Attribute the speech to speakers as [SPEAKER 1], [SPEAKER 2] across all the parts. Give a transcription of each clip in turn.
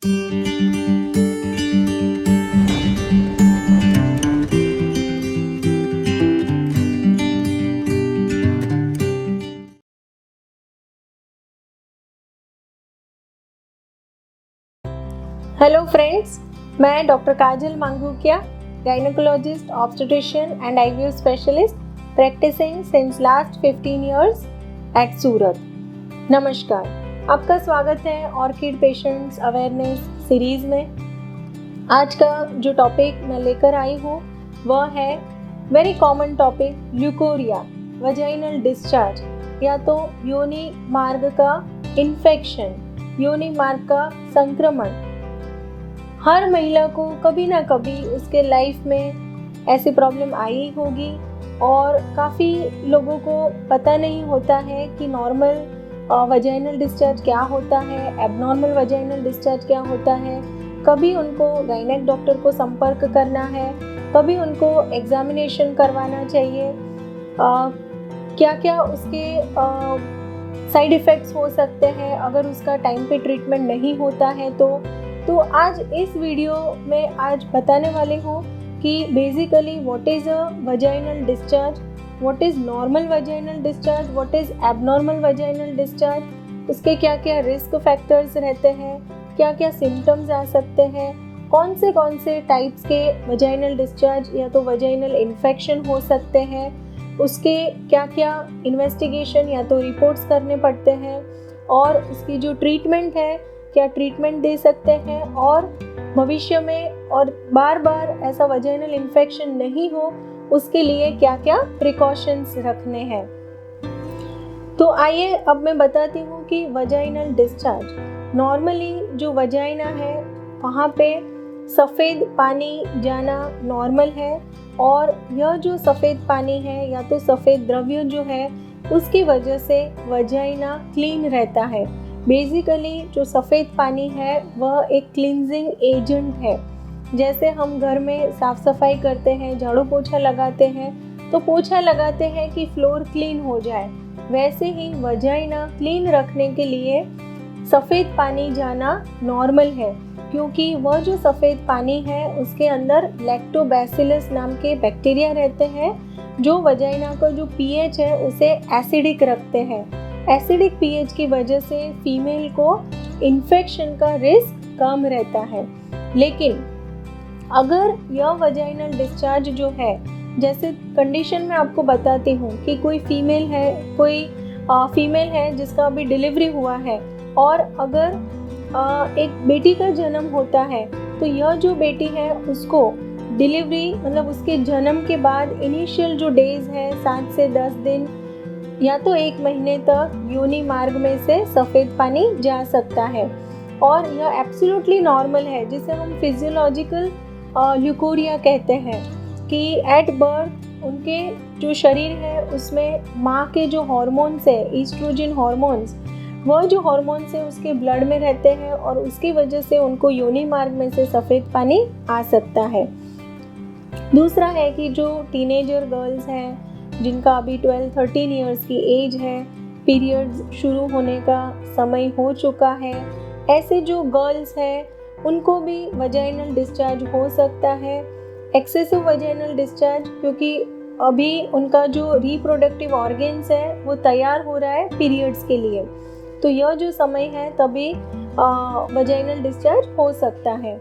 [SPEAKER 1] Hello friends, मैं doctor Kajal Mangukiya, gynaecologist, obstetrician and IVF specialist practising since last 15 years at Surat. नमस्कार, आपका स्वागत है ऑर्किड पेशेंट्स अवेयरनेस सीरीज में। आज का जो टॉपिक मैं लेकर आई हूँ वह है very common topic leucorrhoea, vaginal discharge या तो योनि मार्ग का इन्फेक्शन, योनि मार्ग का संक्रमण। हर महिला को कभी ना कभी उसके लाइफ में ऐसी प्रॉब्लम आई होगी और काफ़ी लोगों को पता नहीं होता है कि नॉर्मल वजाइनल डिस्चार्ज क्या होता है, एबनॉर्मल वजाइनल डिस्चार्ज क्या होता है। कभी उनको गायनेक डॉक्टर को संपर्क करना है, कभी उनको एग्जामिनेशन करवाना चाहिए, क्या क्या उसके साइड इफ़ेक्ट्स हो सकते हैं अगर उसका टाइम पे ट्रीटमेंट नहीं होता है। तो आज इस वीडियो में आज बताने वाली हूँ कि basically what is a vaginal discharge, what is normal vaginal discharge, what is abnormal vaginal discharge, उसके क्या क्या रिस्क फैक्टर्स रहते हैं, क्या क्या सिम्टम्स आ सकते हैं, कौन से टाइप्स के वजाइनल डिस्चार्ज या तो वजाइनल इन्फेक्शन हो सकते हैं, उसके क्या क्या इन्वेस्टिगेशन या तो रिपोर्ट्स करने पड़ते हैं और उसकी जो ट्रीटमेंट है क्या ट्रीटमेंट दे सकते हैं और भविष्य में और बार बार ऐसा वजाइनल इन्फेक्शन नहीं हो उसके लिए क्या क्या प्रिकॉशंस रखने हैं। तो आइए अब मैं बताती हूँ कि वजाइनल डिस्चार्ज नॉर्मली जो वजाइना है वहाँ पे सफ़ेद पानी जाना नॉर्मल है और यह जो सफ़ेद पानी है या तो सफ़ेद द्रव्य जो है उसकी वजह से वजाइना क्लीन रहता है। बेसिकली जो सफ़ेद पानी है वह एक क्लींजिंग एजेंट है। जैसे हम घर में साफ़ सफाई करते हैं, झाड़ू पोछा लगाते हैं तो पोछा लगाते हैं कि फ्लोर क्लीन हो जाए, वैसे ही वजाइना क्लीन रखने के लिए सफ़ेद पानी जाना नॉर्मल है, क्योंकि वह जो सफ़ेद पानी है उसके अंदर लैक्टोबैसिलस नाम के बैक्टीरिया रहते हैं जो वजाइना का जो पीएच है उसे एसिडिक रखते हैं। एसिडिक पीएच की वजह से फीमेल को इन्फेक्शन का रिस्क कम रहता है। लेकिन अगर यह वजाइनल डिस्चार्ज जो है, जैसे कंडीशन में आपको बताती हूँ कि कोई फीमेल है जिसका अभी डिलीवरी हुआ है और अगर एक बेटी का जन्म होता है तो यह जो बेटी है उसको डिलीवरी मतलब उसके जन्म के बाद इनिशियल जो डेज है 7 से 10 दिन या तो 1 महीने तक योनि मार्ग में से सफ़ेद पानी जा सकता है और यह एब्सोल्युटली नॉर्मल है, जिसे हम फिजियोलॉजिकल ल्यूकोरिया कहते हैं कि एट बर्थ उनके जो शरीर है उसमें माँ के जो हॉर्मोन्स है, ईस्ट्रोजन हॉर्मोन्स, वह जो हॉर्मोन्स है उसके ब्लड में रहते हैं और उसकी वजह से उनको योनि मार्ग में से सफ़ेद पानी आ सकता है। दूसरा है कि जो टीनेजर गर्ल्स हैं जिनका अभी 12-13 इयर्स की एज है, पीरियड्स शुरू होने का समय हो चुका है, ऐसे जो गर्ल्स हैं उनको भी वजाइनल डिस्चार्ज हो सकता है, एक्सेसिव वजाइनल डिस्चार्ज, क्योंकि अभी उनका जो रिप्रोडक्टिव ऑर्गन्स है वो तैयार हो रहा है पीरियड्स के लिए, तो यह जो समय है तभी वजाइनल डिस्चार्ज हो सकता है।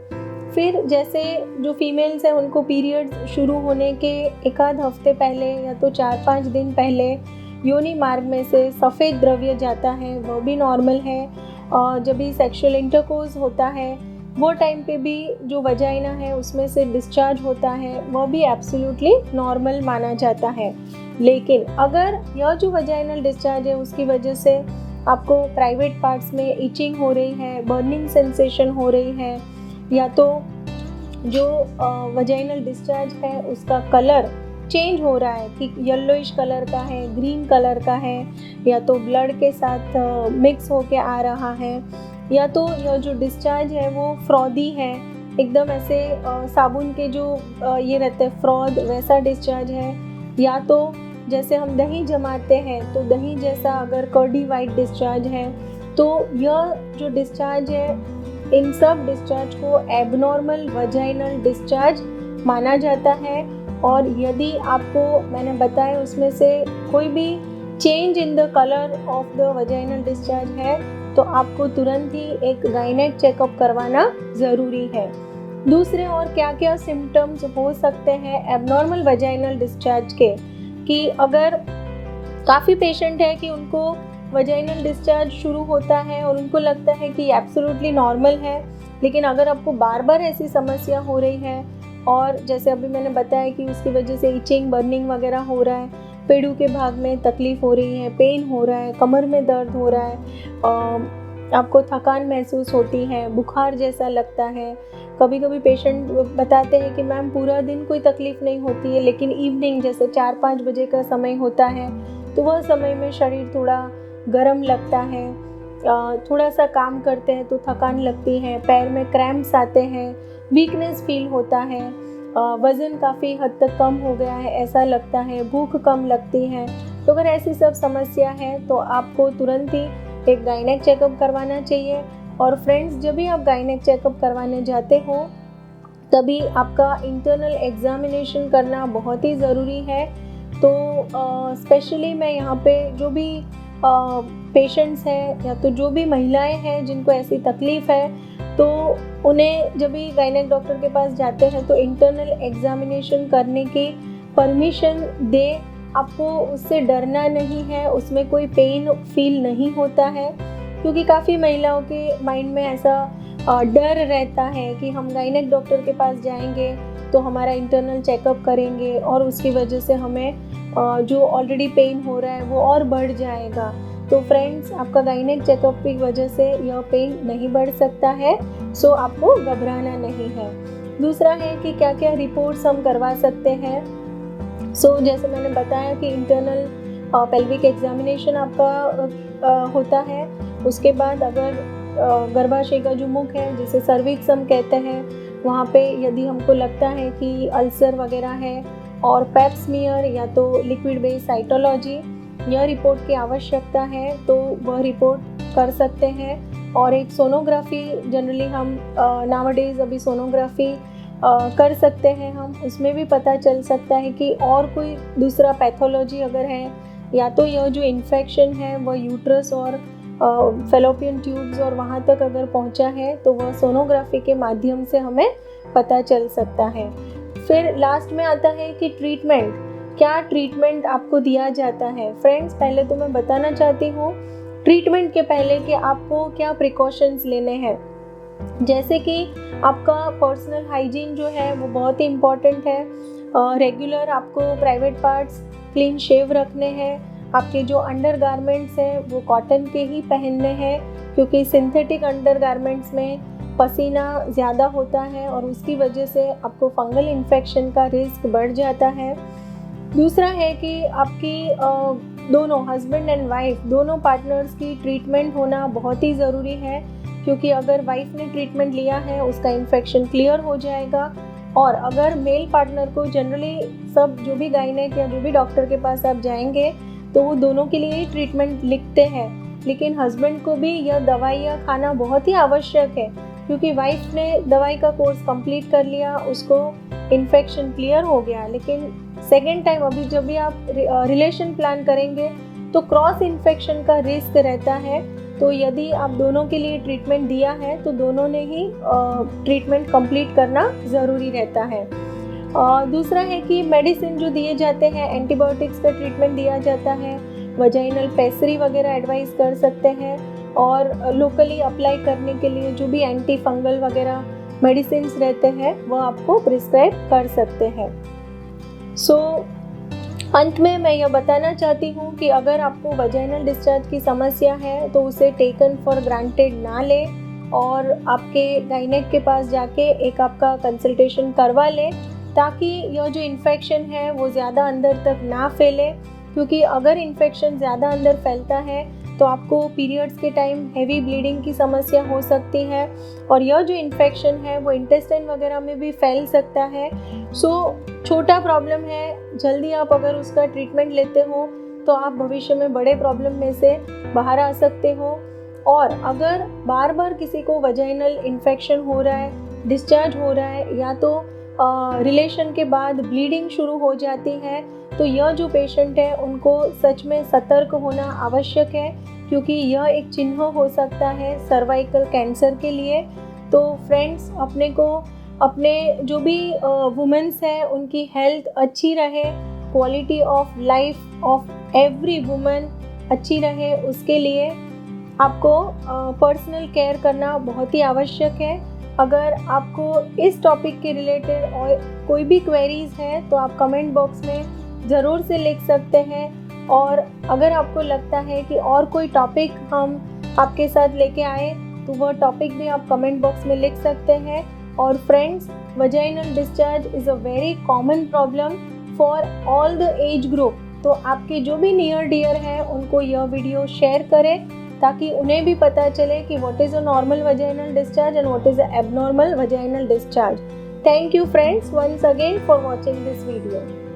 [SPEAKER 1] फिर जैसे जो फीमेल्स हैं उनको पीरियड्स शुरू होने के एक आध हफ्ते पहले या तो 4-5 दिन पहले योनि मार्ग में से सफ़ेद द्रव्य जाता है, वह भी नॉर्मल है। और जब भी सेक्सुअल इंटरकोर्स होता है वो टाइम पे भी जो वजाइना है उसमें से डिस्चार्ज होता है, वह भी एब्सोल्युटली नॉर्मल माना जाता है। लेकिन अगर यह जो वजाइनल डिस्चार्ज है उसकी वजह से आपको प्राइवेट पार्ट्स में इचिंग हो रही है, बर्निंग सेंसेशन हो रही है, या तो जो वजाइनल डिस्चार्ज है उसका कलर चेंज हो रहा है कि येलोइश कलर का है, ग्रीन कलर का है, या तो ब्लड के साथ मिक्स होके आ रहा है, या तो यह जो डिस्चार्ज है वो फ्रॉदी है, एकदम ऐसे साबुन के जो ये रहते हैं फ्रॉद वैसा डिस्चार्ज है, या तो जैसे हम दही जमाते हैं तो दही जैसा अगर कर्डी वाइट डिस्चार्ज है, तो यह जो डिस्चार्ज है इन सब डिस्चार्ज को एबनॉर्मल वजाइनल डिस्चार्ज माना जाता है। और यदि आपको मैंने बताया उसमें से कोई भी change in the colour of the vaginal discharge है तो आपको तुरंत ही एक गायनेक चेकअप करवाना ज़रूरी है। दूसरे और क्या क्या सिम्टम्स हो सकते हैं एबनॉर्मल वजाइनल डिस्चार्ज के, कि अगर काफ़ी पेशेंट है कि उनको वजाइनल डिस्चार्ज शुरू होता है और उनको लगता है कि एब्सोल्युटली नॉर्मल है, लेकिन अगर आपको बार बार ऐसी समस्या हो रही है और जैसे अभी मैंने बताया कि उसकी वजह से इचिंग बर्निंग वगैरह हो रहा है, पेड़ों के भाग में तकलीफ़ हो रही है, पेन हो रहा है, कमर में दर्द हो रहा है, आपको थकान महसूस होती है, बुखार जैसा लगता है, कभी कभी पेशेंट बताते हैं कि मैम पूरा दिन कोई तकलीफ़ नहीं होती है लेकिन इवनिंग जैसे 4-5 बजे का समय होता है तो वह समय में शरीर थोड़ा गर्म लगता है, थोड़ा सा काम करते हैं तो थकान लगती है, पैर में क्रैम्प्स आते हैं, वीकनेस फील होता है, वज़न काफ़ी हद तक कम हो गया है ऐसा लगता है, भूख कम लगती है। तो अगर ऐसी सब समस्या है तो आपको तुरंत ही एक गायनेक चेकअप करवाना चाहिए। और फ्रेंड्स, जब भी आप गायनेक चेकअप करवाने जाते हो तभी आपका इंटरनल एग्जामिनेशन करना बहुत ही ज़रूरी है। तो स्पेशली मैं यहाँ पे जो भी पेशेंट्स हैं या तो जो भी महिलाएं हैं जिनको ऐसी तकलीफ़ है तो उन्हें जब भी गायनेक डॉक्टर के पास जाते हैं तो इंटरनल एग्जामिनेशन करने की परमिशन दे। आपको उससे डरना नहीं है, उसमें कोई पेन फील नहीं होता है, क्योंकि काफ़ी महिलाओं के माइंड में ऐसा डर रहता है कि हम गायनेक डॉक्टर के पास जाएंगे तो हमारा इंटरनल चेकअप करेंगे और उसकी वजह से हमें जो ऑलरेडी पेन हो रहा है वो और बढ़ जाएगा। तो फ्रेंड्स, आपका गायनेक चेकअप की वजह से यह पेन नहीं बढ़ सकता है, सो आपको घबराना नहीं है। दूसरा है कि क्या क्या रिपोर्ट्स हम करवा सकते हैं। सो जैसे मैंने बताया कि इंटरनल पेल्विक एग्जामिनेशन आपका होता है। उसके बाद अगर गर्भाशय का जो मुख है जिसे सर्विक्स हम कहते हैं, वहाँ पे यदि हमको लगता है कि अल्सर वगैरह है और पैप स्मीयर या तो लिक्विड बेस साइटोलॉजी यह रिपोर्ट की आवश्यकता है तो वह रिपोर्ट कर सकते हैं। और एक सोनोग्राफी जनरली हम नाउअडेज अभी सोनोग्राफी कर सकते हैं हम, उसमें भी पता चल सकता है कि और कोई दूसरा पैथोलॉजी अगर है या तो यह जो इन्फेक्शन है वह यूट्रस और फेलोपियन ट्यूब्स और वहाँ तक अगर पहुँचा है तो वह सोनोग्राफी के माध्यम से हमें पता चल सकता है। फिर लास्ट में आता है कि ट्रीटमेंट, क्या ट्रीटमेंट आपको दिया जाता है। फ्रेंड्स, पहले तो मैं बताना चाहती हूँ ट्रीटमेंट के पहले कि आपको क्या प्रिकॉशंस लेने हैं। जैसे कि आपका पर्सनल हाइजीन जो है वो बहुत ही इम्पॉर्टेंट है। रेगुलर आपको प्राइवेट पार्ट्स क्लीन शेव रखने हैं। आपके जो अंडर गारमेंट्स हैं वो कॉटन के ही पहनने हैं, क्योंकि सिंथेटिक अंडर गारमेंट्स में पसीना ज़्यादा होता है और उसकी वजह से आपको फंगल इन्फेक्शन का रिस्क बढ़ जाता है। दूसरा है कि आपकी दोनों हस्बैंड एंड वाइफ दोनों पार्टनर्स की ट्रीटमेंट होना बहुत ही ज़रूरी है, क्योंकि अगर वाइफ ने ट्रीटमेंट लिया है उसका इन्फेक्शन क्लियर हो जाएगा। और अगर मेल पार्टनर को जनरली सब जो भी गायनेक या जो भी डॉक्टर के पास आप जाएंगे तो वो दोनों के लिए ही ट्रीटमेंट लिखते हैं, लेकिन हस्बैंड को भी यह दवाइयाँ खाना बहुत ही आवश्यक है, क्योंकि वाइफ ने दवाई का कोर्स कंप्लीट कर लिया, उसको इन्फेक्शन क्लियर हो गया, लेकिन सेकेंड टाइम अभी जब भी आप रिलेशन प्लान करेंगे तो क्रॉस इन्फेक्शन का रिस्क रहता है। तो यदि आप दोनों के लिए ट्रीटमेंट दिया है तो दोनों ने ही ट्रीटमेंट कंप्लीट करना ज़रूरी रहता है। दूसरा है कि मेडिसिन जो दिए जाते हैं, एंटीबायोटिक्स का ट्रीटमेंट दिया जाता है, वजाइनल पेसरी वगैरह एडवाइस कर सकते हैं, और लोकली अप्लाई करने के लिए जो भी एंटी फंगल वगैरह मेडिसिन रहते हैं वह आपको प्रिस्क्राइब कर सकते हैं। सो अंत में मैं यह बताना चाहती हूँ कि अगर आपको वजाइनल डिस्चार्ज की समस्या है तो उसे टेकन फॉर ग्रांटेड ना ले और आपके गायनेक के पास जाके एक आपका कंसल्टेशन करवा लें, ताकि यह जो इन्फेक्शन है वो ज़्यादा अंदर तक ना फैले, क्योंकि अगर इन्फेक्शन ज़्यादा अंदर फैलता है तो आपको पीरियड्स के टाइम हेवी ब्लीडिंग की समस्या हो सकती है और यह जो इन्फेक्शन है वो इंटेस्टाइन वगैरह में भी फैल सकता है। सो छोटा प्रॉब्लम है, जल्दी आप अगर उसका ट्रीटमेंट लेते हो तो आप भविष्य में बड़े प्रॉब्लम में से बाहर आ सकते हो। और अगर बार बार किसी को वजाइनल इन्फेक्शन हो रहा है, डिस्चार्ज हो रहा है, या तो रिलेशन के बाद ब्लीडिंग शुरू हो जाती है, तो यह जो पेशेंट है उनको सच में सतर्क होना आवश्यक है, क्योंकि यह एक चिन्ह हो सकता है सर्वाइकल कैंसर के लिए। तो फ्रेंड्स, अपने जो भी वुमेन्स हैं उनकी हेल्थ अच्छी रहे, quality of life of every woman अच्छी रहे, उसके लिए आपको पर्सनल केयर करना बहुत ही आवश्यक है। अगर आपको इस टॉपिक के रिलेटेड और कोई भी क्वेरीज है तो आप कमेंट बॉक्स में ज़रूर से लिख सकते हैं, और अगर आपको लगता है कि और कोई टॉपिक हम आपके साथ लेके आए तो वह टॉपिक भी आप कमेंट बॉक्स में लिख सकते हैं। और friends, vaginal discharge is a very common problem for all the age group. तो आपके जो भी नियर डियर हैं उनको यह वीडियो शेयर करें, ताकि उन्हें भी पता चले कि what is a normal vaginal discharge and what is a abnormal vaginal discharge. Thank you friends once again for watching this video.